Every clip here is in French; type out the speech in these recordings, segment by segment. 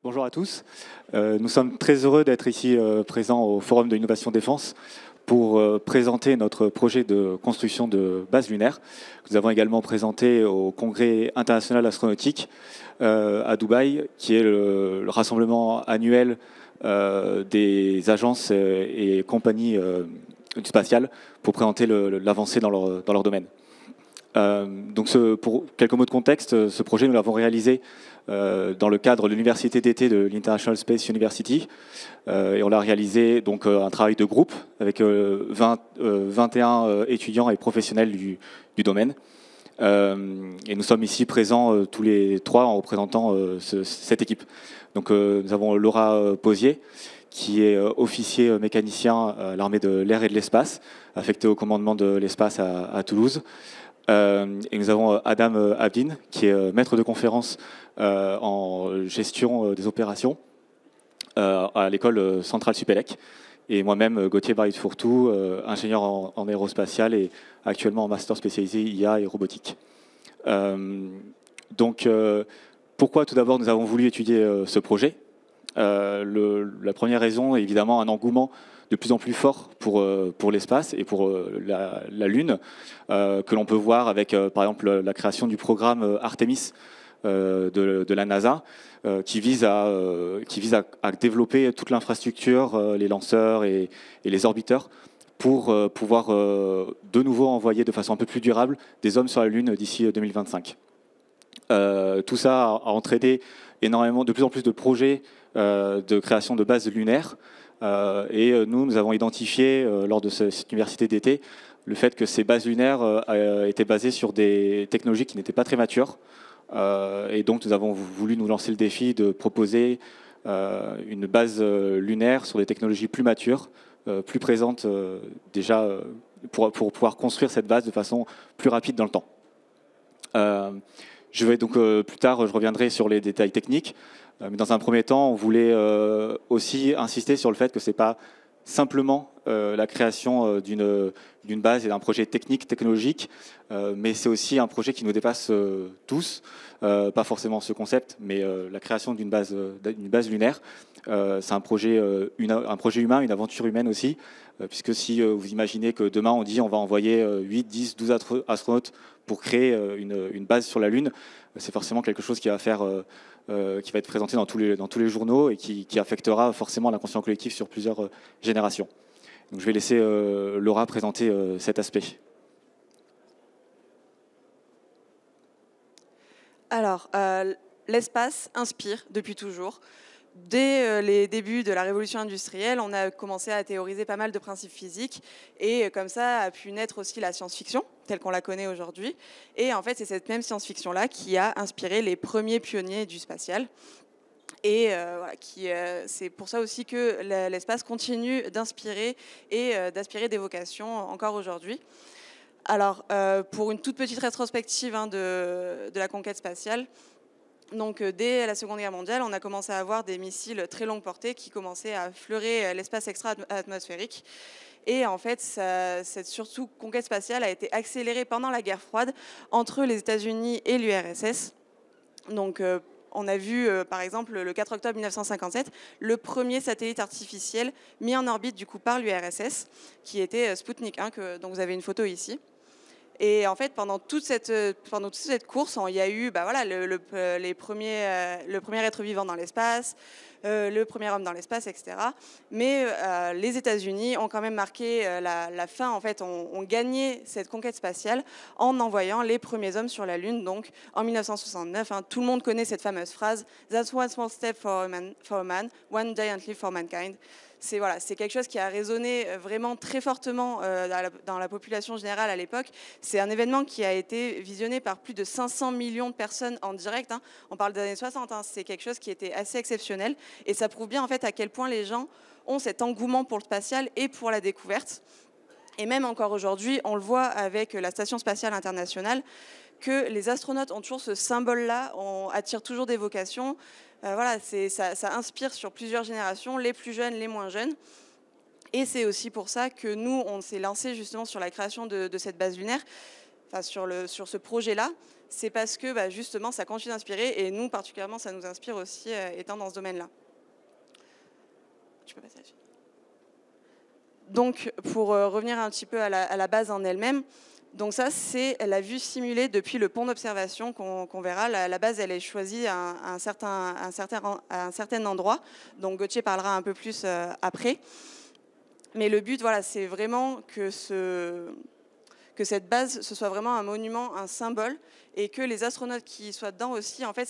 Bonjour à tous. Nous sommes très heureux d'être ici présents au Forum de l'innovation défense pour présenter notre projet de construction de base lunaire. Nous avons également présenté au Congrès international astronautique à Dubaï, qui est le rassemblement annuel des agences et compagnies du spatial pour présenter l'avancée dans leur domaine. Donc pour quelques mots de contexte, ce projet, nous l'avons réalisé dans le cadre de l'université d'été de l'International Space University. Et on l'a réalisé donc un travail de groupe avec 21 étudiants et professionnels du domaine. Et nous sommes ici présents tous les trois en représentant cette équipe. Donc nous avons Laura Posier, qui est officier mécanicien à l'armée de l'air et de l'espace, affecté au commandement de l'espace à Toulouse. Et nous avons Adam Abdin, qui est maître de conférence en gestion des opérations à l'école centrale Supélec. Et moi-même, Gauthier Barit-Fourtou, ingénieur en aérospatial et actuellement en master spécialisé IA et robotique. Donc, pourquoi tout d'abord nous avons voulu étudier ce projet? La première raison est évidemment un engouement de plus en plus fort pour l'espace et pour la Lune, que l'on peut voir avec, par exemple, la création du programme Artemis de la NASA, qui vise à développer toute l'infrastructure, les lanceurs et les orbiteurs, pour pouvoir de nouveau envoyer de façon un peu plus durable des hommes sur la Lune d'ici 2025. Tout ça a entraîné énormément, de plus en plus de projets de création de bases lunaires. Et nous avons identifié, lors de cette université d'été, le fait que ces bases lunaires étaient basées sur des technologies qui n'étaient pas très matures. Et donc nous avons voulu nous lancer le défi de proposer une base lunaire sur des technologies plus matures, plus présentes déjà, pour pouvoir construire cette base de façon plus rapide dans le temps. Je vais donc plus tard, je reviendrai sur les détails techniques. Mais dans un premier temps, on voulait aussi insister sur le fait que ce n'est pas simplement la création d'une base et d'un projet technique, technologique, mais c'est aussi un projet qui nous dépasse tous, pas forcément ce concept, mais la création d'une base lunaire. C'est un projet humain, une aventure humaine aussi, puisque si vous imaginez que demain on dit on va envoyer 8, 10, 12 astronautes pour créer une base sur la Lune, c'est forcément quelque chose qui va être présenté dans tous les journaux et qui affectera forcément l'inconscient collectif sur plusieurs générations. Donc je vais laisser Laura présenter cet aspect. Alors, l'espace inspire depuis toujours. Dès les débuts de la révolution industrielle, on a commencé à théoriser pas mal de principes physiques et comme ça a pu naître aussi la science-fiction, telle qu'on la connaît aujourd'hui. Et en fait, c'est cette même science-fiction-là qui a inspiré les premiers pionniers du spatial. Et voilà, c'est pour ça aussi que l'espace continue d'inspirer et d'aspirer des vocations encore aujourd'hui. Alors, pour une toute petite rétrospective de la conquête spatiale, donc, dès la Seconde Guerre mondiale, on a commencé à avoir des missiles très longue portée qui commençaient à affleurer l'espace extra-atmosphérique. Et en fait, cette surtout conquête spatiale a été accélérée pendant la guerre froide entre les États-Unis et l'URSS. Donc, on a vu, par exemple, le 4 octobre 1957, le premier satellite artificiel mis en orbite du coup par l'URSS, qui était Sputnik 1, dont vous avez une photo ici. Et en fait, pendant toute cette course, il y a eu le premier être vivant dans l'espace, le premier homme dans l'espace, etc. Mais les États-Unis ont quand même marqué la fin, en fait, ont gagné cette conquête spatiale en envoyant les premiers hommes sur la Lune, donc en 1969. Tout le monde connaît cette fameuse phrase « That's one small step for a man, one giant leap for mankind ». C'est quelque chose qui a résonné vraiment très fortement dans la population générale à l'époque. C'est un événement qui a été visionné par plus de 500 millions de personnes en direct. On parle des années 60, c'est quelque chose qui était assez exceptionnel. Et ça prouve bien en fait à quel point les gens ont cet engouement pour le spatial et pour la découverte. Et même encore aujourd'hui, on le voit avec la Station spatiale internationale, que les astronautes ont toujours ce symbole-là, on attire toujours des vocations. Voilà, ça inspire sur plusieurs générations, les plus jeunes, les moins jeunes. Et c'est aussi pour ça que nous, on s'est lancé justement sur la création de cette base lunaire. sur ce projet-là, c'est parce que justement, ça continue d'inspirer. Et nous, particulièrement, ça nous inspire aussi, étant dans ce domaine-là. Tu peux passer là-dessus. Donc, pour revenir un petit peu à la base en elle-même, donc ça, c'est la vue simulée depuis le pont d'observation qu'on verra. La base, elle est choisie à un certain endroit. Donc, Gauthier parlera un peu plus après. Mais le but, voilà, c'est vraiment que cette base, ce soit vraiment un monument, un symbole, et que les astronautes qui soient dedans aussi, en fait,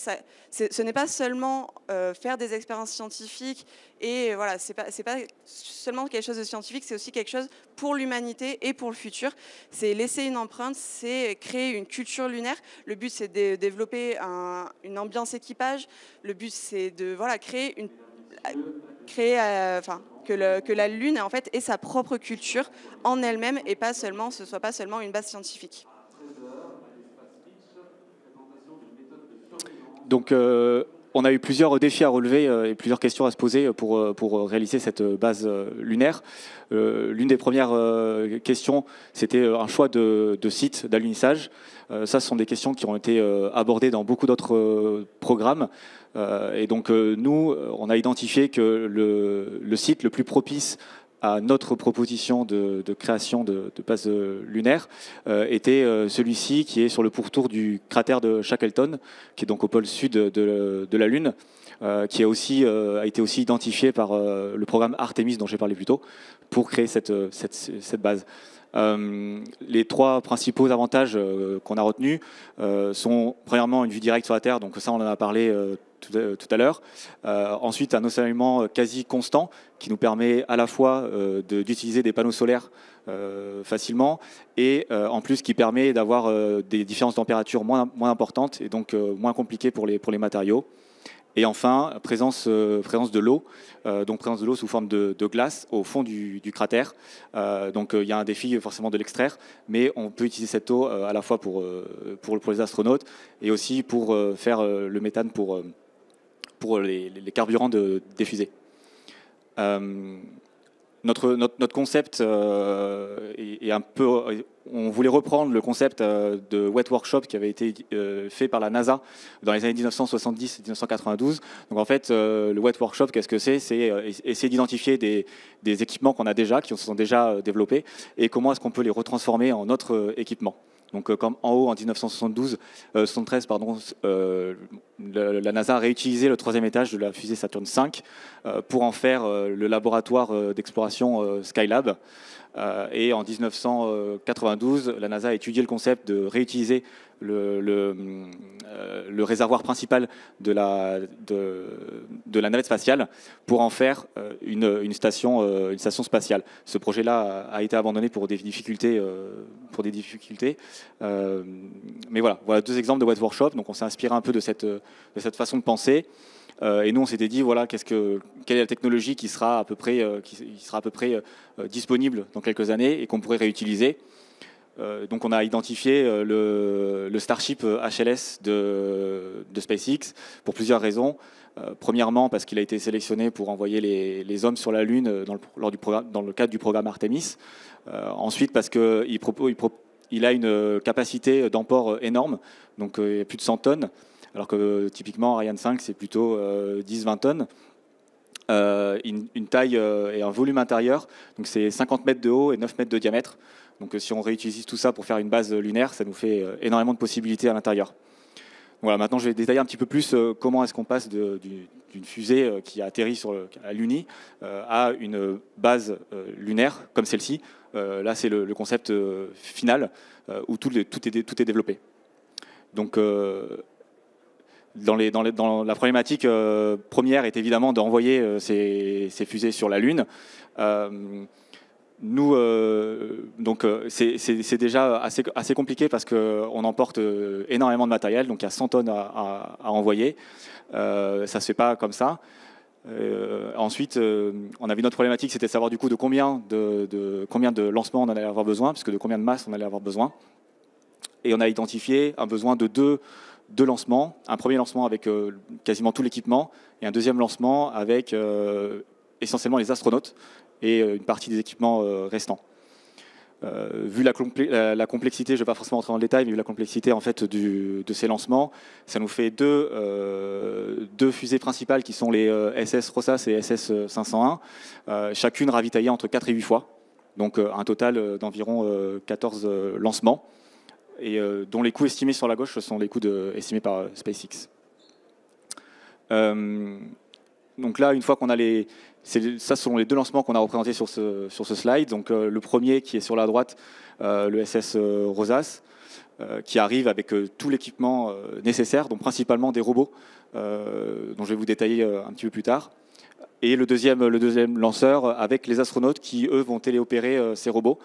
ce n'est pas seulement faire des expériences scientifiques, et voilà, c'est pas seulement quelque chose de scientifique, c'est aussi quelque chose pour l'humanité et pour le futur. C'est laisser une empreinte, c'est créer une culture lunaire. Le but, c'est de développer une ambiance équipage. Le but, c'est de créer que la Lune en fait ait sa propre culture en elle-même et ce soit pas seulement une base scientifique. Donc on a eu plusieurs défis à relever et plusieurs questions à se poser pour réaliser cette base lunaire. L'une des premières questions, c'était un choix de site d'alunissage. Ça, ce sont des questions qui ont été abordées dans beaucoup d'autres programmes. Et donc nous, on a identifié que le site le plus propice à notre proposition de création de base lunaire était celui-ci qui est sur le pourtour du cratère de Shackleton, qui est donc au pôle sud de la Lune, qui a été aussi identifié par le programme Artemis dont j'ai parlé plus tôt, pour créer cette base. Les trois principaux avantages qu'on a retenus sont premièrement une vue directe sur la Terre, donc ça on en a parlé tout à l'heure. Ensuite, un ensoleillement quasi constant qui nous permet à la fois d'utiliser des panneaux solaires facilement et en plus qui permet d'avoir des différences de température moins importantes et donc moins compliquées pour les matériaux. Et enfin, présence de l'eau, donc présence de l'eau sous forme de glace au fond du cratère. Donc il y a un défi forcément de l'extraire, mais on peut utiliser cette eau à la fois pour les astronautes et aussi pour faire le méthane pour les carburants des fusées. Notre concept est un peu... On voulait reprendre le concept de Wet Workshop qui avait été fait par la NASA dans les années 1970 et 1992. Donc en fait, le Wet Workshop, qu'est-ce que c'est? C'est essayer d'identifier des équipements qu'on a déjà, qui se sont déjà développés, et comment est-ce qu'on peut les retransformer en autres équipements. Donc, comme en haut, en 1973, la NASA a réutilisé le troisième étage de la fusée Saturn V pour en faire le laboratoire d'exploration Skylab. Et en 1992, la NASA a étudié le concept de réutiliser le réservoir principal de la navette spatiale pour en faire une station spatiale. Ce projet-là a été abandonné pour des difficultés. Mais voilà deux exemples de Wet Workshop. Donc on s'est inspiré un peu de cette façon de penser. Et nous, on s'était dit, voilà, quelle est la technologie qui sera à peu près disponible dans quelques années et qu'on pourrait réutiliser. Donc, on a identifié le Starship HLS de SpaceX pour plusieurs raisons. Premièrement, parce qu'il a été sélectionné pour envoyer les hommes sur la Lune dans le cadre du programme Artemis. Ensuite, parce qu'il a une capacité d'emport énorme, donc plus de 100 tonnes. Alors que typiquement Ariane 5 c'est plutôt 10-20 tonnes, une taille et un volume intérieur, donc c'est 50 mètres de haut et 9 mètres de diamètre. Donc si on réutilise tout ça pour faire une base lunaire, ça nous fait énormément de possibilités à l'intérieur. Voilà, maintenant je vais détailler un petit peu plus comment est-ce qu'on passe d'une fusée qui a atterri à l'Uni à une base lunaire comme celle-ci. Là c'est le concept final où tout est développé. Donc dans la problématique première est évidemment d'envoyer ces fusées sur la Lune. Nous, c'est déjà assez compliqué parce qu'on emporte énormément de matériel, donc il y a 100 tonnes à envoyer. Ça ne se fait pas comme ça. Ensuite, on avait une autre problématique, c'était de savoir du coup de combien de lancements on en allait avoir besoin, puisque de combien de masse on allait avoir besoin. Et on a identifié un besoin de deux lancements. Un premier lancement avec quasiment tout l'équipement et un deuxième lancement avec essentiellement les astronautes et une partie des équipements restants. Vu la complexité, je ne vais pas forcément entrer dans le détail, mais vu la complexité en fait, de ces lancements, ça nous fait deux fusées principales qui sont les SS Rosas et SS 501, chacune ravitaillée entre 4 et 8 fois, donc un total d'environ 14 lancements, et dont les coûts estimés sur la gauche sont les coûts estimés par SpaceX. Donc là, une fois qu'on a ça sont les deux lancements qu'on a représentés sur ce slide. Donc le premier qui est sur la droite, le SS Rosas, qui arrive avec tout l'équipement nécessaire, donc principalement des robots, dont je vais vous détailler un petit peu plus tard. Et le deuxième lanceur avec les astronautes qui, eux, vont téléopérer ces robots.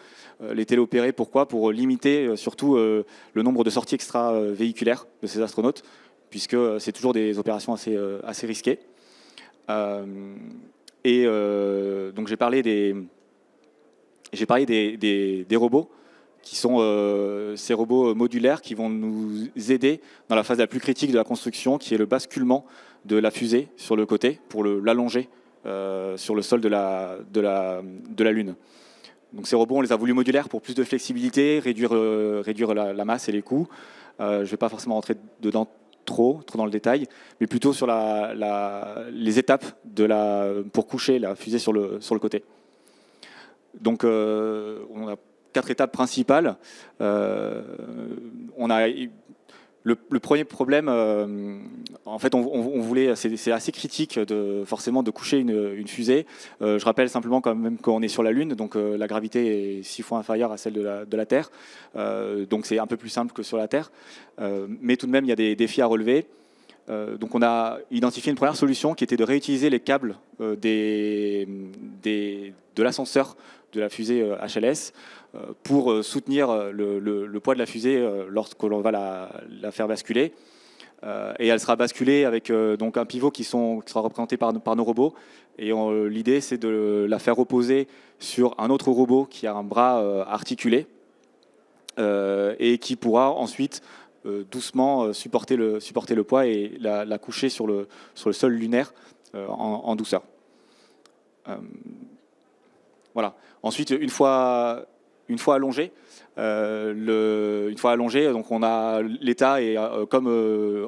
Les téléopérer, pourquoi? Pour limiter surtout le nombre de sorties extravéhiculaires de ces astronautes, puisque c'est toujours des opérations assez risquées. Donc j'ai parlé des robots qui sont ces robots modulaires qui vont nous aider dans la phase la plus critique de la construction, qui est le basculement de la fusée sur le côté pour l'allonger sur le sol de la Lune. Donc ces robots, on les a voulu modulaires pour plus de flexibilité, réduire la masse et les coûts. Je ne vais pas forcément rentrer dedans trop dans le détail, mais plutôt sur les étapes pour coucher la fusée sur le côté. Donc on a 4 étapes principales. On a le premier problème, en fait, on voulait, c'est assez critique forcément de coucher une fusée. Je rappelle simplement quand même qu'on est sur la Lune, donc la gravité est 6 fois inférieure à celle de la Terre, donc c'est un peu plus simple que sur la Terre, mais tout de même il y a des défis à relever. Donc on a identifié une première solution qui était de réutiliser les câbles de l'ascenseur de la fusée HLS pour soutenir le poids de la fusée lorsque l'on va la faire basculer. Et elle sera basculée avec donc un pivot qui sera représenté par nos robots. Et l'idée, c'est de la faire reposer sur un autre robot qui a un bras articulé et qui pourra ensuite doucement supporter le poids et la coucher sur le sol lunaire en douceur. Voilà. Ensuite, une fois allongé, donc on a l'état et comme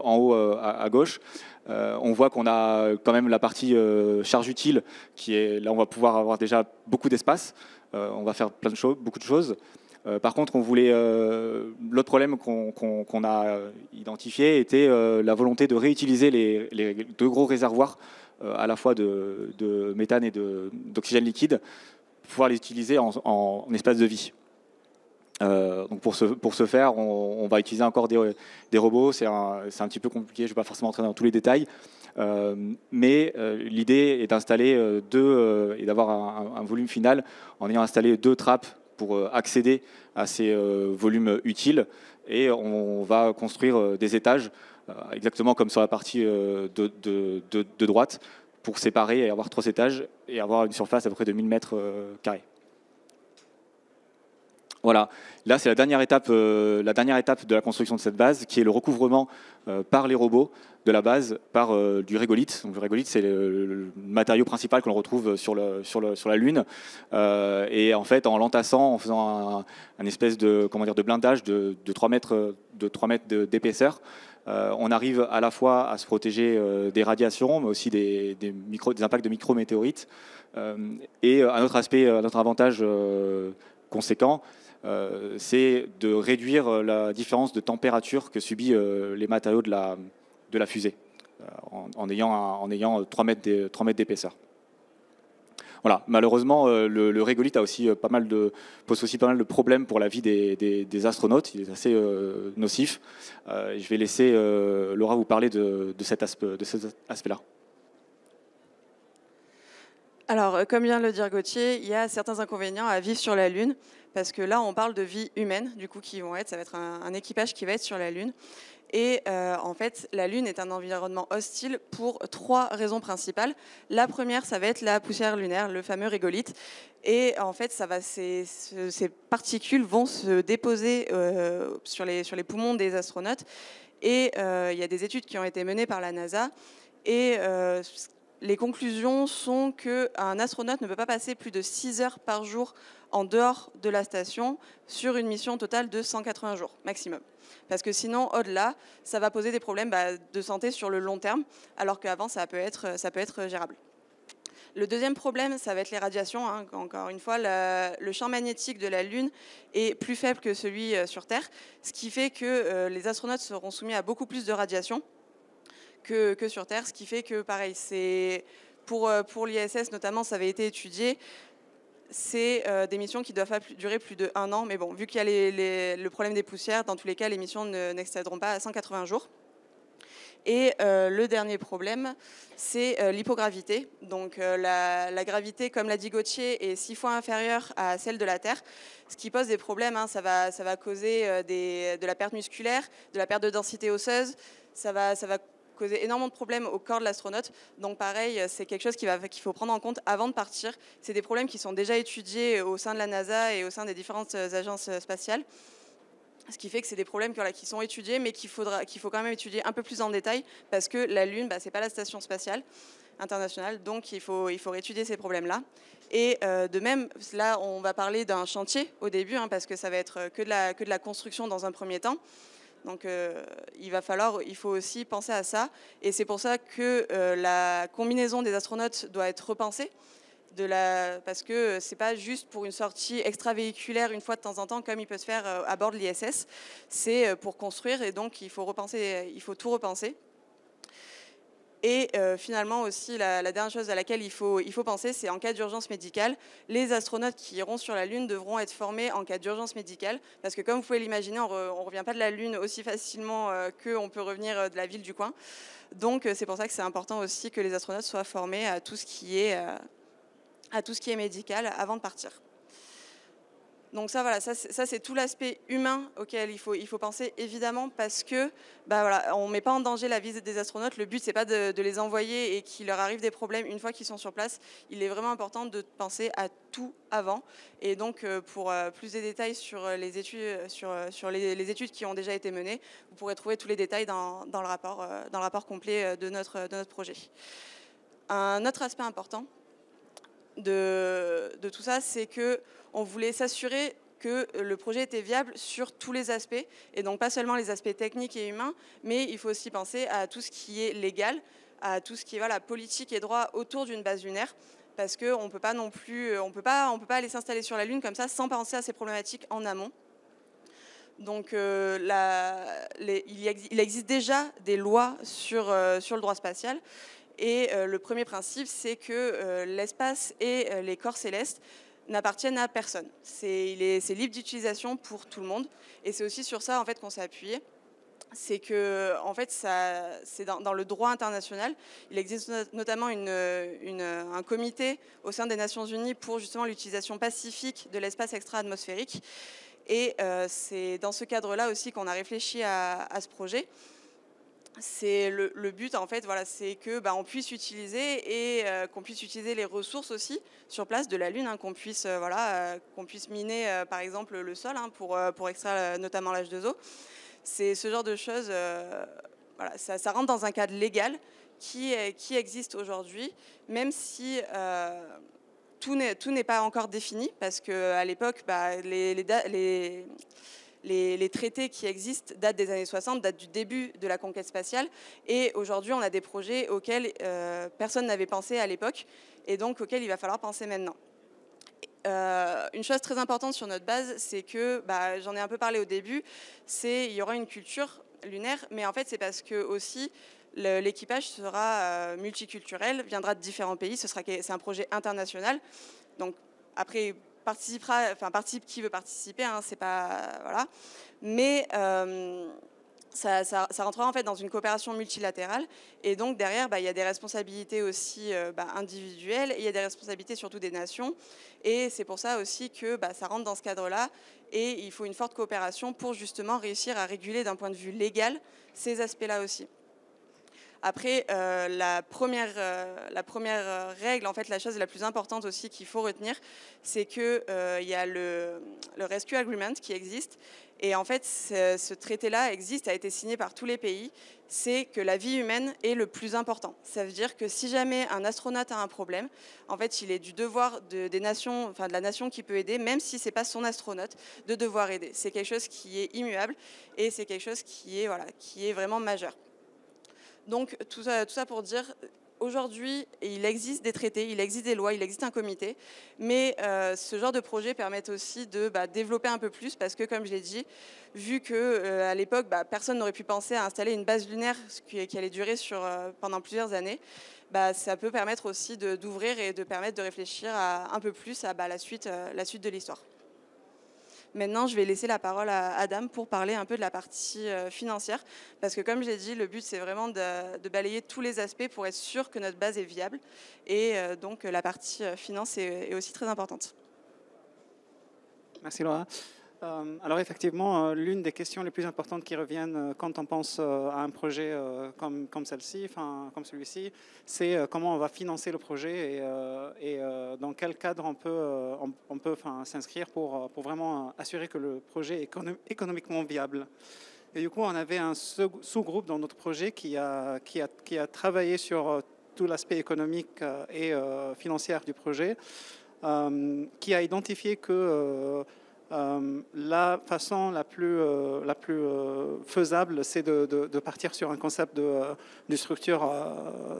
en haut à gauche, on voit qu'on a quand même la partie charge utile qui est là, on va pouvoir avoir déjà beaucoup d'espace. On va faire beaucoup de choses. Par contre, l'autre problème qu'on a identifié était la volonté de réutiliser les 2 gros réservoirs à la fois de méthane et d'oxygène liquide, pour pouvoir les utiliser en espace de vie. Donc pour ce faire, on va utiliser encore des robots. C'est un petit peu compliqué, je ne vais pas forcément entrer dans tous les détails. Mais l'idée est d'installer et d'avoir un volume final en ayant installé 2 trappes pour accéder à ces volumes utiles. Et on va construire des étages, exactement comme sur la partie de droite, pour séparer et avoir 3 étages et avoir une surface à peu près de 1000 mètres carrés. Voilà, là c'est la dernière étape de la construction de cette base, qui est le recouvrement par les robots de la base par du régolithe. Donc, le régolithe, c'est le matériau principal que l'on retrouve sur la Lune. Et en fait, en l'entassant, en faisant un espèce de blindage de 3 mètres d'épaisseur, on arrive à la fois à se protéger des radiations, mais aussi des impacts de micrométéorites. Et un autre avantage conséquent, c'est de réduire la différence de température que subit les matériaux de la fusée, en ayant 3 mètres d'épaisseur. Voilà. Malheureusement, le régolithe pose aussi pas mal de problèmes pour la vie des astronautes. Il est assez nocif. Je vais laisser Laura vous parler de cet aspect-là. Alors, comme vient de le dire Gauthier, il y a certains inconvénients à vivre sur la Lune, parce que là, on parle de vie humaine, du coup, ça va être un équipage qui va être sur la Lune. Et en fait, la Lune est un environnement hostile pour 3 raisons principales. La première, ça va être la poussière lunaire, le fameux régolithe. Et en fait, ces particules vont se déposer sur les poumons des astronautes. Et il y a des études qui ont été menées par la NASA. Et les conclusions sont qu'un astronaute ne peut pas passer plus de 6 heures par jour en dehors de la station sur une mission totale de 180 jours maximum. Parce que sinon, au-delà, ça va poser des problèmes de santé sur le long terme, alors qu'avant, ça peut être gérable. Le deuxième problème, ça va être les radiations. Hein. Encore une fois, le champ magnétique de la Lune est plus faible que celui sur Terre, ce qui fait que les astronautes seront soumis à beaucoup plus de radiations que sur Terre, ce qui fait que, pareil, pour l'ISS notamment, ça avait été étudié, c'est des missions qui doivent pas durer plus de 1 an, mais bon, vu qu'il y a le problème des poussières, dans tous les cas, les missions n'excéderont pas à 180 jours. Et le dernier problème, c'est l'hypogravité. Donc la gravité, comme l'a dit Gauthier, est 6 fois inférieure à celle de la Terre, ce qui pose des problèmes. Hein. Ça va causer de la perte musculaire, de la perte de densité osseuse, ça va causer énormément de problèmes au corps de l'astronaute. Donc pareil, c'est quelque chose qu'il faut prendre en compte avant de partir. C'est des problèmes qui sont déjà étudiés au sein de la NASA et au sein des différentes agences spatiales. Ce qui fait que c'est des problèmes qui sont étudiés, mais qu'il faut quand même étudier un peu plus en détail, parce que la Lune, ce n'est pas la station spatiale internationale, donc il faut étudier ces problèmes-là. Et de même, là, on va parler d'un chantier au début, hein, parce que ça va être que de la construction dans un premier temps. Donc il faut aussi penser à ça. Et c'est pour ça que la combinaison des astronautes doit être repensée. Parce que ce n'est pas juste pour une sortie extravéhiculaire une fois de temps en temps, comme il peut se faire à bord de l'ISS. C'est pour construire, et donc il faut tout repenser. Et finalement aussi, la dernière chose à laquelle il faut penser, c'est en cas d'urgence médicale. Les astronautes qui iront sur la Lune devront être formés en cas d'urgence médicale, parce que comme vous pouvez l'imaginer, on ne revient pas de la Lune aussi facilement qu'on peut revenir de la ville du coin. Donc c'est pour ça que c'est important aussi que les astronautes soient formés à tout ce qui est médical avant de partir. Donc ça, voilà, ça c'est tout l'aspect humain auquel il faut penser, évidemment, parce que on ne met pas en danger la vie des astronautes. Le but, c'est pas de les envoyer et qu'il leur arrive des problèmes une fois qu'ils sont sur place. Il est vraiment important de penser à tout avant. Et donc, pour plus de détails sur les études, sur les études qui ont déjà été menées, vous pourrez trouver tous les détails dans le rapport complet de notre projet. Un autre aspect important de tout ça, c'est qu'on voulait s'assurer que le projet était viable sur tous les aspects, et donc pas seulement les aspects techniques et humains, mais il faut aussi penser à tout ce qui est légal, à tout ce qui est politique et droit autour d'une base lunaire, parce qu'on ne peut pas non plus, on peut pas aller s'installer sur la Lune comme ça sans penser à ces problématiques en amont. Donc il existe déjà des lois sur le droit spatial. Et le premier principe, c'est que l'espace et les corps célestes n'appartiennent à personne. C'est libre d'utilisation pour tout le monde. Et c'est aussi sur ça en fait, qu'on s'est appuyé. C'est que en fait, c'est dans le droit international. Il existe notamment un comité au sein des Nations Unies pour justement l'utilisation pacifique de l'espace extra-atmosphérique. Et c'est dans ce cadre-là aussi qu'on a réfléchi à ce projet. C'est le but en fait, c'est que on puisse utiliser et qu'on puisse utiliser les ressources aussi sur place de la Lune, hein, qu'on puisse miner par exemple le sol, hein, pour extraire notamment l'H2O. C'est ce genre de choses. Ça rentre dans un cadre légal qui existe aujourd'hui, même si tout n'est pas encore défini, parce qu'à l'époque, les traités qui existent datent des années 60, datent du début de la conquête spatiale. Et aujourd'hui, on a des projets auxquels personne n'avait pensé à l'époque, et donc auxquels il va falloir penser maintenant. Une chose très importante sur notre base, c'est que, j'en ai un peu parlé au début, il y aura une culture lunaire, mais en fait, c'est parce que aussi l'équipage sera multiculturel, viendra de différents pays. C'est un projet international. Donc après, participe qui veut participer, hein, c'est pas voilà. Mais ça rentrera en fait dans une coopération multilatérale, et donc derrière il y a des responsabilités aussi individuelles, et il y a des responsabilités surtout des nations, et c'est pour ça aussi que ça rentre dans ce cadre-là, et il faut une forte coopération pour justement réussir à réguler d'un point de vue légal ces aspects-là aussi. Après, la première règle, en fait, la chose la plus importante aussi qu'il faut retenir, c'est qu'il y a le Rescue Agreement qui existe. Et en fait, ce traité-là existe, a été signé par tous les pays. C'est que la vie humaine est le plus important. Ça veut dire que si jamais un astronaute a un problème, en fait, il est du devoir des nations, enfin de la nation qui peut aider, même si c'est pas son astronaute, de devoir aider. C'est quelque chose qui est immuable et c'est quelque chose qui est vraiment majeur. Donc tout ça pour dire, aujourd'hui, il existe des traités, il existe des lois, il existe un comité, mais ce genre de projet permet aussi de développer un peu plus, parce que comme je l'ai dit, vu qu'à l'époque, personne n'aurait pu penser à installer une base lunaire qui allait durer pendant plusieurs années, ça peut permettre aussi d'ouvrir et de permettre de réfléchir un peu plus à la suite de l'histoire. Maintenant, je vais laisser la parole à Adam pour parler un peu de la partie financière. Parce que comme je l'ai dit, le but, c'est vraiment de balayer tous les aspects pour être sûr que notre base est viable. Et donc, la partie finance est aussi très importante. Merci Laura. Alors effectivement, l'une des questions les plus importantes qui reviennent quand on pense à un projet comme celui-ci, c'est comment on va financer le projet et dans quel cadre on peut s'inscrire pour vraiment assurer que le projet est économiquement viable. Et du coup, on avait un sous-groupe dans notre projet qui a travaillé sur tout l'aspect économique et financier du projet, qui a identifié que la façon la plus faisable, c'est de partir sur un concept de structure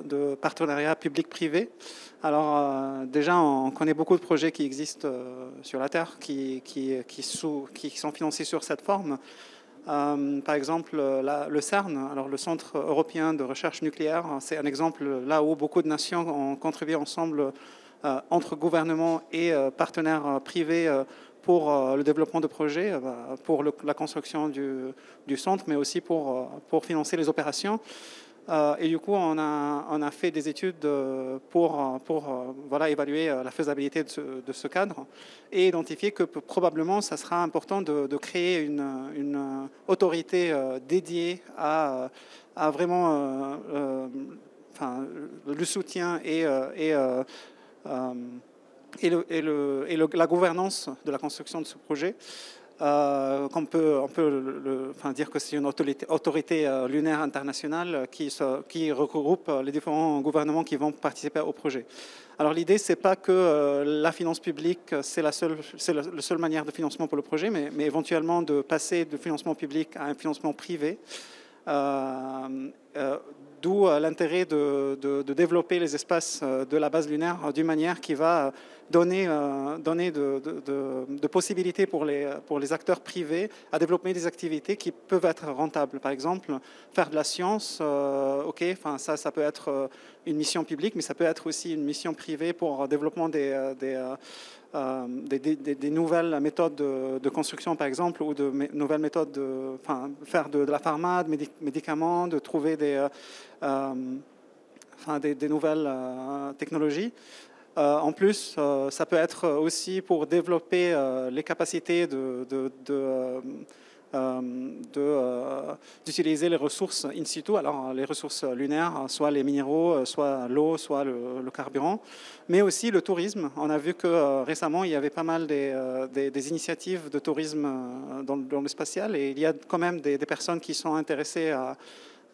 de partenariat public-privé. Alors déjà, on connaît beaucoup de projets qui existent sur la Terre qui sont financés sur cette forme. Par exemple, le CERN, alors le Centre européen de recherche nucléaire, c'est un exemple là où beaucoup de nations ont contribué ensemble entre gouvernements et partenaires privés pour le développement de projets, pour la construction du centre, mais aussi pour financer les opérations. Et du coup, on a fait des études pour évaluer la faisabilité de ce cadre et identifier que probablement, ça sera important de créer une autorité dédiée à vraiment le soutien et la gouvernance de la construction de ce projet. On peut dire que c'est une autorité lunaire internationale qui regroupe les différents gouvernements qui vont participer au projet. Alors l'idée, c'est pas que la finance publique, c'est la seule manière de financement pour le projet, mais éventuellement de passer de financement public à un financement privé. D'où l'intérêt de développer les espaces de la base lunaire d'une manière qui va donner de possibilités pour les acteurs privés à développer des activités qui peuvent être rentables. Par exemple, faire de la science, ça peut être une mission publique, mais ça peut être aussi une mission privée pour le développement des nouvelles méthodes de construction, par exemple, ou de nouvelles méthodes de faire de la pharma, de médicaments, de trouver des nouvelles technologies. En plus, ça peut être aussi pour développer les capacités d'utiliser les ressources in situ, alors les ressources lunaires, soit les minéraux, soit l'eau, soit le carburant, mais aussi le tourisme. On a vu que récemment, il y avait pas mal des initiatives de tourisme dans le spatial, et il y a quand même des personnes qui sont intéressées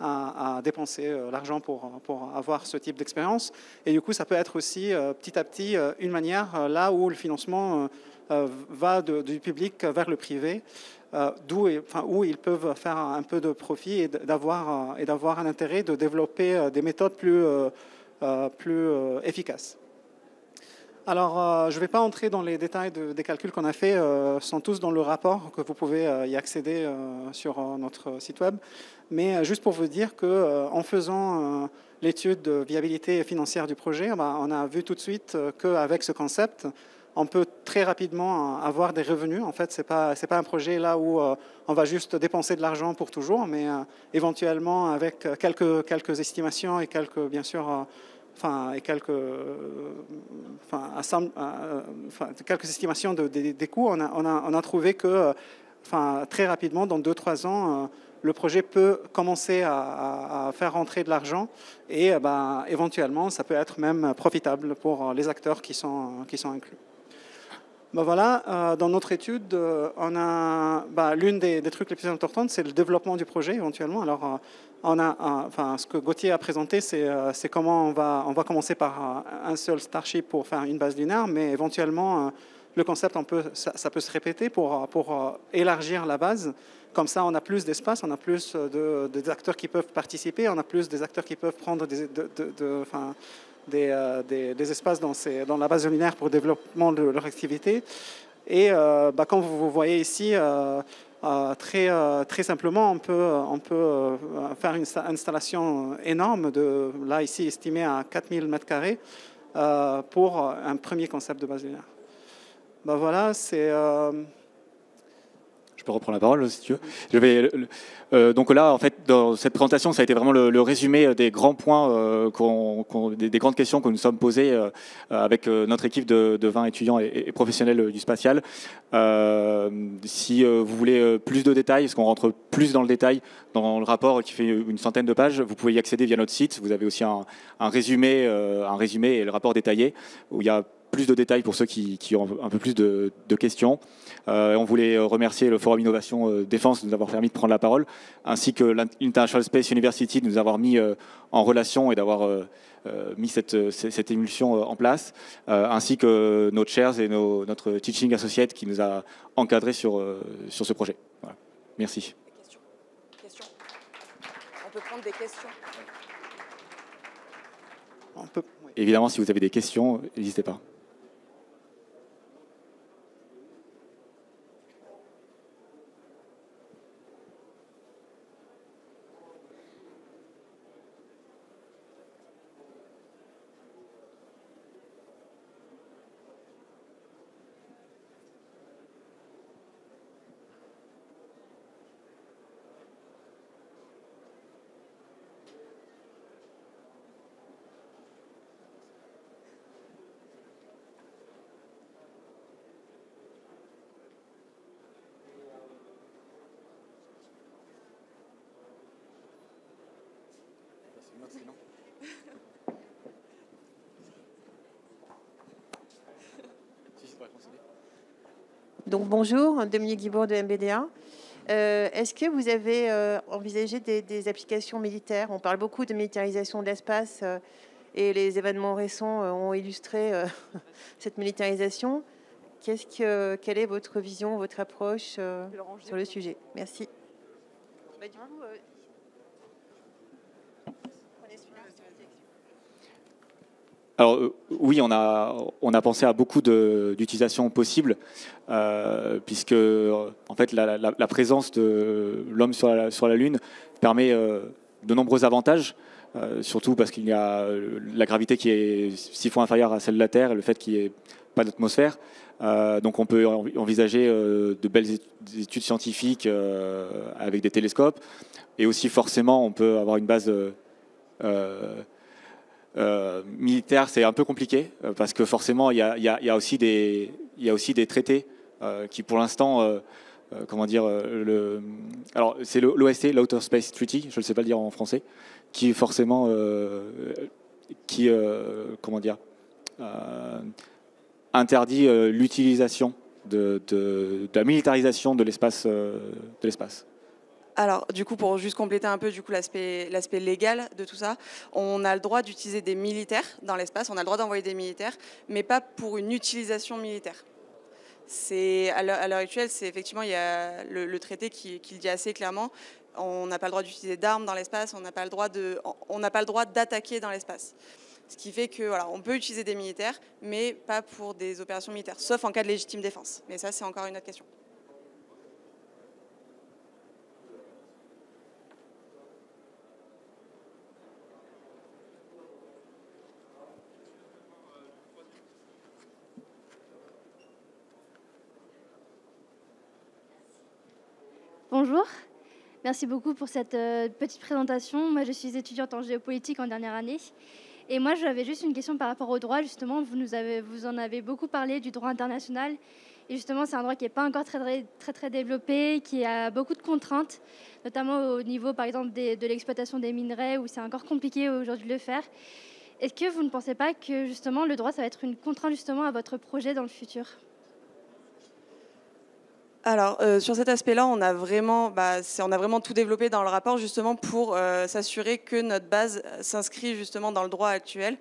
à dépenser l'argent pour avoir ce type d'expérience. Et du coup, ça peut être aussi petit à petit une manière là où le financement va du public vers le privé, où ils peuvent faire un peu de profit et d'avoir un intérêt de développer des méthodes plus efficaces. Alors, je ne vais pas entrer dans les détails des calculs qu'on a fait, sont tous dans le rapport, que vous pouvez y accéder sur notre site web. Mais juste pour vous dire qu'en faisant l'étude de viabilité financière du projet, on a vu tout de suite qu'avec ce concept, on peut très rapidement avoir des revenus. En fait, c'est pas un projet là où on va juste dépenser de l'argent pour toujours, mais éventuellement avec quelques estimations et quelques estimations des coûts, on a trouvé que très rapidement, dans 2-3 ans, le projet peut commencer à faire rentrer de l'argent et éventuellement, ça peut être même profitable pour les acteurs qui sont inclus. Voilà, dans notre étude, on a l'une des trucs les plus importants, c'est le développement du projet éventuellement. Alors, ce que Gauthier a présenté, c'est comment on va commencer par un seul Starship pour faire une base lunaire, mais éventuellement, le concept, ça peut se répéter pour élargir la base. Comme ça, on a plus d'espace, on a plus des acteurs qui peuvent participer, on a plus des acteurs qui peuvent prendre des espaces dans la base lunaire pour le développement de leur activité. Et comme vous voyez ici, très simplement, on peut faire une installation énorme, là ici estimée à 4000 m² pour un premier concept de base lunaire. Voilà, c'est... Je peux reprendre la parole si tu veux. Donc là, en fait, dans cette présentation, ça a été vraiment le résumé des grands points, des grandes questions que nous sommes posées avec notre équipe de 20 étudiants et professionnels du spatial. Si vous voulez plus de détails, parce qu'on rentre plus dans le détail dans le rapport qui fait une centaine de pages, vous pouvez y accéder via notre site. Vous avez aussi un résumé et le rapport détaillé où il y a plus de détails pour ceux qui ont un peu plus de questions. On voulait remercier le Forum Innovation Défense de nous avoir permis de prendre la parole, ainsi que l'International Space University de nous avoir mis en relation et d'avoir mis cette émulsion en place, ainsi que nos chairs et notre teaching associate qui nous a encadrés sur ce projet. Voilà. Merci. Questions. On peut prendre des questions. Évidemment, si vous avez des questions, n'hésitez pas. Donc bonjour, Dominique Guibourg de MBDA. Est-ce que vous avez envisagé des applications militaires? On parle beaucoup de militarisation de l'espace et les événements récents ont illustré cette militarisation. Quelle est votre vision, votre approche sur le sujet? Merci. Alors oui, on a pensé à beaucoup d'utilisations possibles, puisque en fait la présence de l'homme sur la Lune permet de nombreux avantages, surtout parce qu'il y a la gravité qui est 6 fois inférieure à celle de la Terre et le fait qu'il n'y ait pas d'atmosphère. Donc on peut envisager de belles études scientifiques avec des télescopes, et aussi forcément on peut avoir une base militaire. C'est un peu compliqué parce que forcément il y a aussi des traités qui pour l'instant alors c'est l'OST, l'Outer Space Treaty, je ne sais pas le dire en français, qui forcément interdit l'utilisation de la militarisation de l'espace. Alors, du coup, pour juste compléter un peu l'aspect légal de tout ça, on a le droit d'utiliser des militaires dans l'espace, on a le droit d'envoyer des militaires, mais pas pour une utilisation militaire. À l'heure actuelle, effectivement, il y a le traité qui le dit assez clairement. On n'a pas le droit d'utiliser d'armes dans l'espace, on n'a pas le droit d'attaquer dans l'espace. Ce qui fait que voilà, on peut utiliser des militaires, mais pas pour des opérations militaires, sauf en cas de légitime défense. Mais ça, c'est encore une autre question. Bonjour, merci beaucoup pour cette petite présentation. Moi, je suis étudiante en géopolitique en dernière année. Et moi, j'avais juste une question par rapport au droit. Justement, vous en avez beaucoup parlé du droit international Et justement, c'est un droit qui n'est pas encore très développé, qui a beaucoup de contraintes, notamment au niveau, par exemple, de l'exploitation des minerais, où c'est encore compliqué aujourd'hui de le faire. Est-ce que vous ne pensez pas que justement le droit, ça va être une contrainte justement à votre projet dans le futur ? Alors, sur cet aspect-là, on a vraiment tout développé dans le rapport justement pour s'assurer que notre base s'inscrit justement dans le droit actuel.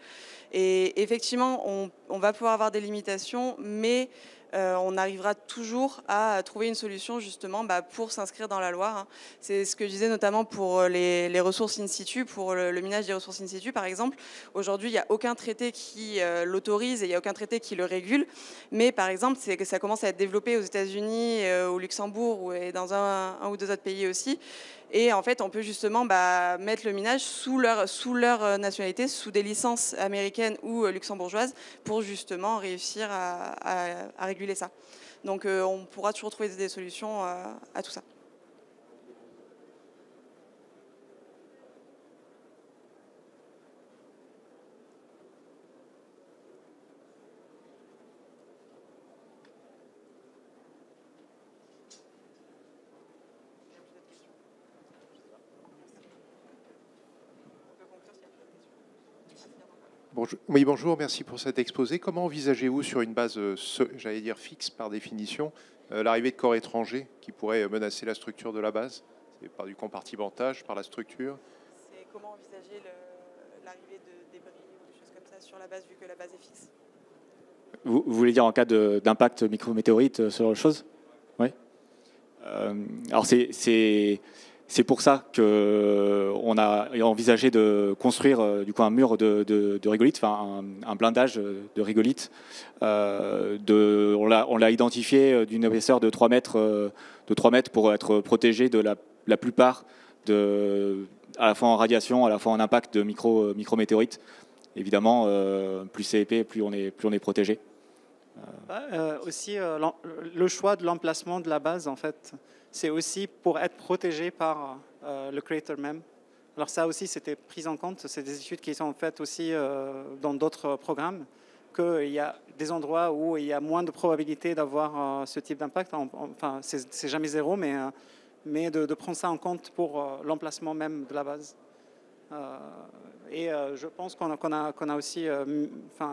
Et effectivement, on va pouvoir avoir des limitations, mais on arrivera toujours à trouver une solution justement pour s'inscrire dans la loi. C'est ce que je disais notamment pour les ressources in situ, pour le minage des ressources in situ par exemple. Aujourd'hui, il n'y a aucun traité qui l'autorise et il n'y a aucun traité qui le régule. Mais par exemple, c'est que ça commence à être développé aux États-Unis, au Luxembourg et dans un ou deux autres pays aussi. Et en fait, on peut justement mettre le minage sous leur nationalité, sous des licences américaines ou luxembourgeoises, pour justement réussir à réguler ça. Donc on pourra toujours trouver des solutions à tout ça. Oui, bonjour, merci pour cet exposé. Comment envisagez-vous, sur une base, j'allais dire fixe par définition, l'arrivée de corps étrangers qui pourraient menacer la structure de la base? C'est par du compartimentage, par la structure? C'est comment envisager l'arrivée de débris ou des choses comme ça sur la base, vu que la base est fixe? Vous voulez dire en cas d'impact micrométéorite, ce genre de choses? Oui. Alors c'est pour ça qu'on a envisagé de construire du coup un mur de rigolite, enfin un blindage de rigolite. On l'a identifié d'une épaisseur de 3 mètres, pour être protégé de la plupart, à la fois en radiation, à la fois en impact de micrométéorites. Évidemment, plus c'est épais, plus on est protégé. Aussi, le choix de l'emplacement de la base, en fait, c'est aussi pour être protégé par le creator même. Alors ça aussi, c'était pris en compte. C'est des études qui sont faites aussi dans d'autres programmes, qu'il y a des endroits où il y a moins de probabilité d'avoir ce type d'impact. Enfin, c'est jamais zéro, mais de prendre ça en compte pour l'emplacement même de la base. Je pense qu'on a aussi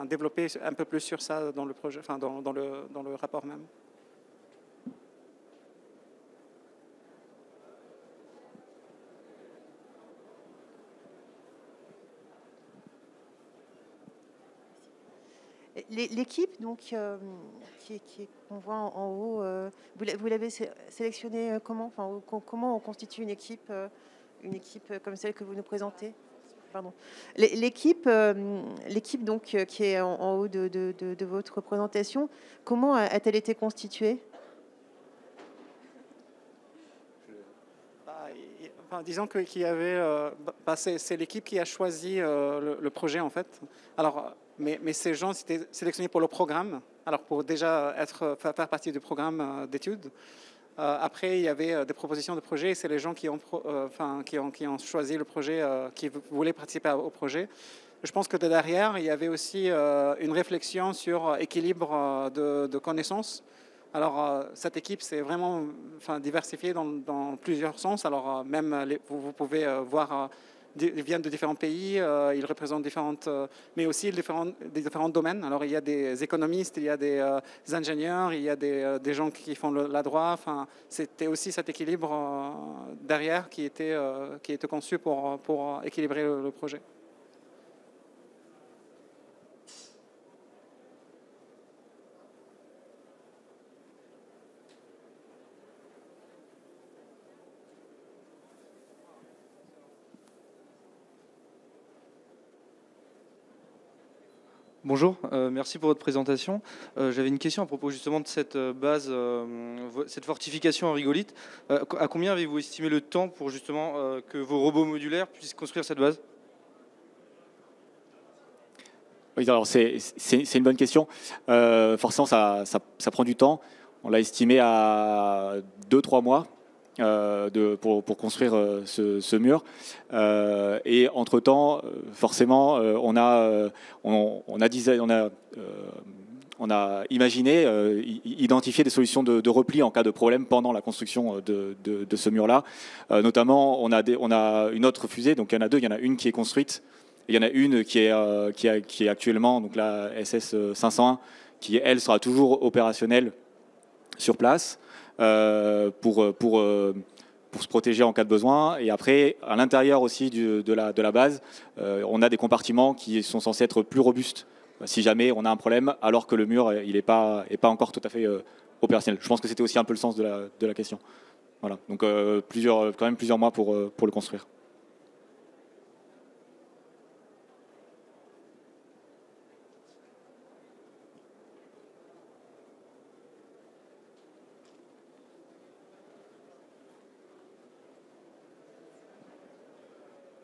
développé un peu plus sur ça dans le projet, dans le rapport même. L'équipe donc qu'on voit en haut, vous l'avez sélectionnée comment? Enfin, comment on constitue une équipe comme celle que vous nous présentez? Pardon. L'équipe donc qui est en haut de votre présentation, comment a-t-elle été constituée? Disons qu'il y avait, c'est l'équipe qui a choisi le projet en fait. Alors, mais ces gens étaient sélectionnés pour le programme. Alors pour déjà faire partie du programme d'études. Après, il y avait des propositions de projet. C'est les gens qui ont choisi le projet, qui voulaient participer au projet. Je pense que derrière, il y avait aussi une réflexion sur équilibre de connaissances. Alors, cette équipe, c'est vraiment diversifiée dans plusieurs sens. Alors, même, vous pouvez voir, ils viennent de différents pays, ils représentent mais aussi des différents domaines. Alors, il y a des économistes, il y a des ingénieurs, il y a des gens qui font la droit. Enfin, c'était aussi cet équilibre derrière qui était conçu pour équilibrer le projet. Bonjour, merci pour votre présentation. J'avais une question à propos justement de cette base, cette fortification en rigolite. À combien avez-vous estimé le temps pour justement que vos robots modulaires puissent construire cette base? Oui, alors c'est une bonne question. Forcément, ça prend du temps. On l'a estimé à 2-3 mois. Pour construire ce mur. Et entre-temps, forcément, on a on a imaginé, identifié des solutions de repli en cas de problème pendant la construction de ce mur-là. Notamment, on a une autre fusée, donc il y en a deux. Il y en a une qui est construite, et il y en a une qui est actuellement, donc la SS 501, qui elle sera toujours opérationnelle sur place pour se protéger en cas de besoin. Et après, à l'intérieur aussi de la base, on a des compartiments qui sont censés être plus robustes si jamais on a un problème, alors que le mur il n'est pas encore tout à fait opérationnel. Je pense que c'était aussi un peu le sens de la question. Voilà. Donc quand même plusieurs mois pour le construire.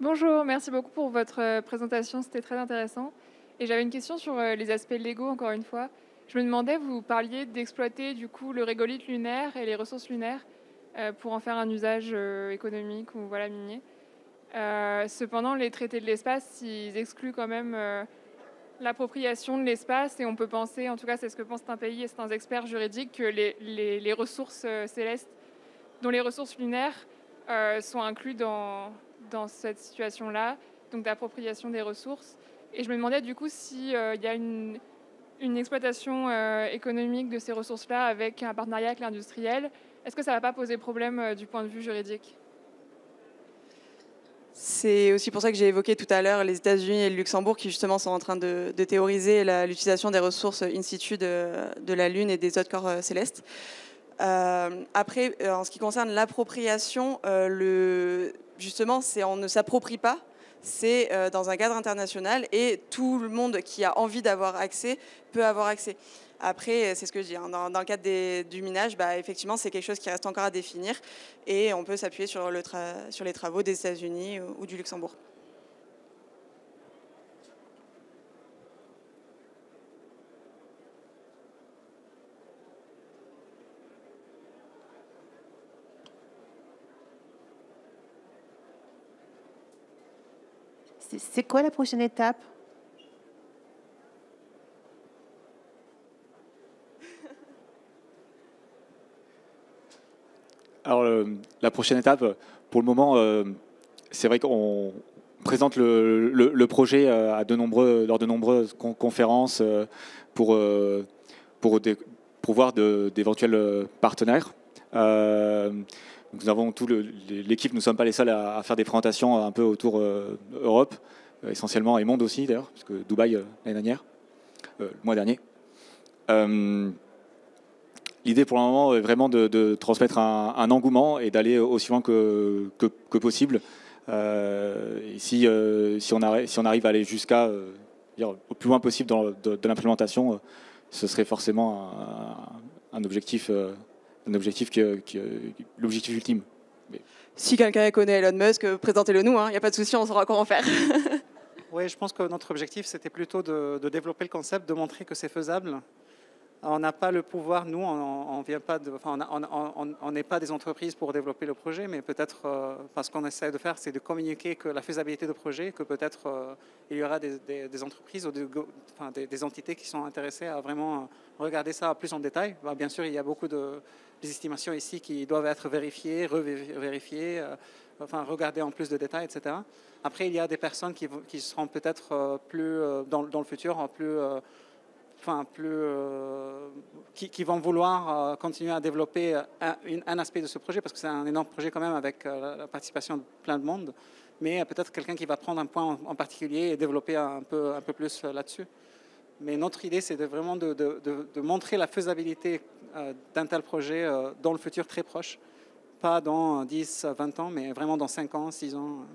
Bonjour, merci beaucoup pour votre présentation, c'était très intéressant. Et j'avais une question sur les aspects légaux, encore une fois. Je me demandais, vous parliez d'exploiter du coup le régolithe lunaire et les ressources lunaires pour en faire un usage économique ou voilà, minier. Cependant, les traités de l'espace, ils excluent quand même l'appropriation de l'espace et on peut penser, en tout cas c'est ce que pensent un pays et certains experts juridiques, que les ressources célestes, dont les ressources lunaires, sont inclus dans cette situation-là, donc d'appropriation des ressources. Et je me demandais du coup s'il y a une exploitation économique de ces ressources-là avec un partenariat avec l'industriel. Est-ce que ça ne va pas poser problème du point de vue juridique ? C'est aussi pour ça que j'ai évoqué tout à l'heure les États-Unis et le Luxembourg qui justement sont en train de théoriser l'utilisation des ressources in situ de la Lune et des autres corps célestes. Après, en ce qui concerne l'appropriation, justement, on ne s'approprie pas, c'est dans un cadre international et tout le monde qui a envie d'avoir accès peut avoir accès. Après, c'est ce que je dis, hein, dans le cadre du minage, effectivement, c'est quelque chose qui reste encore à définir et on peut s'appuyer sur les travaux des États-Unis ou du Luxembourg. C'est quoi la prochaine étape ? Alors, la prochaine étape, pour le moment, c'est vrai qu'on présente le projet lors de nombreuses conférences pour voir d'éventuels partenaires. Nous avons l'équipe, nous ne sommes pas les seuls à faire des présentations un peu autour Europe, essentiellement, et monde aussi d'ailleurs, parce que Dubaï l'année dernière, le mois dernier. L'idée pour le moment est vraiment de transmettre un engouement et d'aller aussi loin que possible. Et si on arrive à aller jusqu'à au plus loin possible de l'implémentation, ce serait forcément un objectif l'objectif ultime. Si quelqu'un connaît Elon Musk, présentez-le nous, il n'y a pas de souci, on saura comment faire. Oui, je pense que notre objectif, c'était plutôt de développer le concept, de montrer que c'est faisable. On n'a pas le pouvoir, nous, on n'est pas des entreprises pour développer le projet, mais peut-être, parce qu'on essaie de faire, c'est de communiquer que la faisabilité de projet, que peut-être il y aura des entreprises ou des entités qui sont intéressées à vraiment regarder ça plus en détail. Bien sûr, il y a beaucoup des estimations ici qui doivent être vérifiées, revérifiées, regarder en plus de détails, etc. Après, il y a des personnes qui seront peut-être plus, dans le futur, qui vont vouloir continuer à développer un aspect de ce projet, parce que c'est un énorme projet quand même avec la participation de plein de monde, mais peut-être quelqu'un qui va prendre un point en particulier et développer un peu plus là-dessus. Mais notre idée, c'est vraiment de montrer la faisabilité d'un tel projet dans le futur très proche, pas dans 10, 20 ans, mais vraiment dans 5 ans, 6 ans.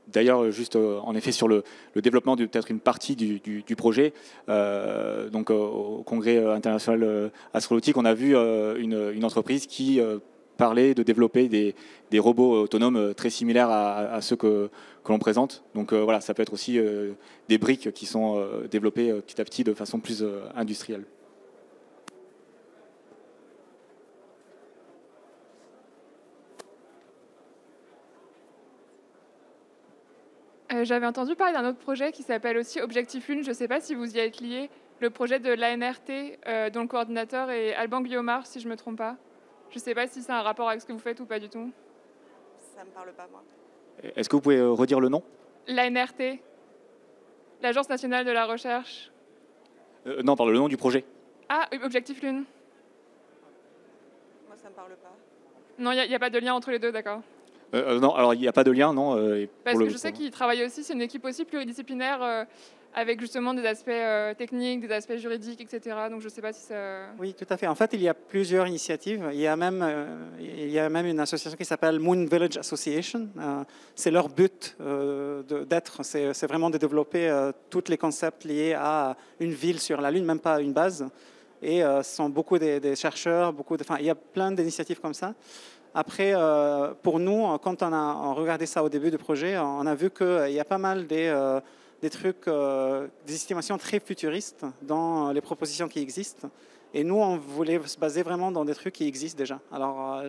D'ailleurs, juste en effet sur le développement de peut-être une partie du projet, donc au Congrès international astronautique, on a vu une entreprise qui parlait de développer des robots autonomes très similaires à ceux que l'on présente. Donc voilà, ça peut être aussi des briques qui sont développées petit à petit de façon plus industrielle. J'avais entendu parler d'un autre projet qui s'appelle aussi Objectif Lune. Je ne sais pas si vous y êtes lié. Le projet de l'ANRT, dont le coordinateur est Alban Guillaumard, si je ne me trompe pas. Je ne sais pas si c'est un rapport avec ce que vous faites ou pas du tout. Ça ne me parle pas, moi. Est-ce que vous pouvez redire le nom? L'ANRT, l'Agence nationale de la recherche. Non, par le nom du projet. Ah, Objectif Lune. Moi, ça ne me parle pas. Non, il n'y a pas de lien entre les deux, d'accord. Non, alors il n'y a pas de lien, non. Parce que je sais qu'ils travaillent aussi, c'est une équipe aussi pluridisciplinaire avec justement des aspects techniques, des aspects juridiques, etc. Donc je ne sais pas si ça... Oui, tout à fait. En fait, il y a plusieurs initiatives. Il y a même une association qui s'appelle Moon Village Association. C'est leur but d'être, c'est vraiment de développer tous les concepts liés à une ville sur la Lune, même pas une base. Et ce sont beaucoup des chercheurs, il y a plein d'initiatives comme ça. Après, pour nous, quand on a regardé ça au début du projet, on a vu qu'il y a pas mal des trucs, des estimations très futuristes dans les propositions qui existent. Et nous, on voulait se baser vraiment dans des trucs qui existent déjà. Alors,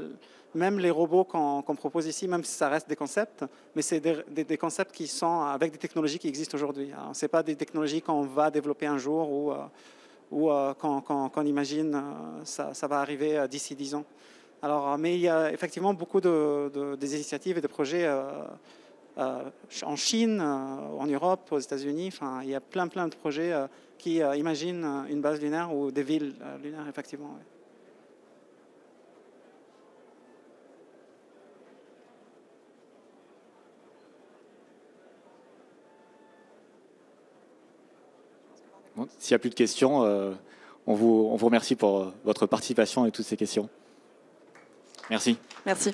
même les robots qu'on propose ici, même si ça reste des concepts, mais c'est des concepts qui sont avec des technologies qui existent aujourd'hui. Ce n'est pas des technologies qu'on va développer un jour ou qu'on imagine ça va arriver d'ici 10 ans. Alors, mais il y a effectivement beaucoup des initiatives et de projets en Chine, en Europe, aux États-Unis. Enfin, il y a plein de projets qui imaginent une base lunaire ou des villes lunaires, effectivement. Ouais. Bon, s'il n'y a plus de questions, on vous remercie pour votre participation et toutes ces questions. Merci. Merci.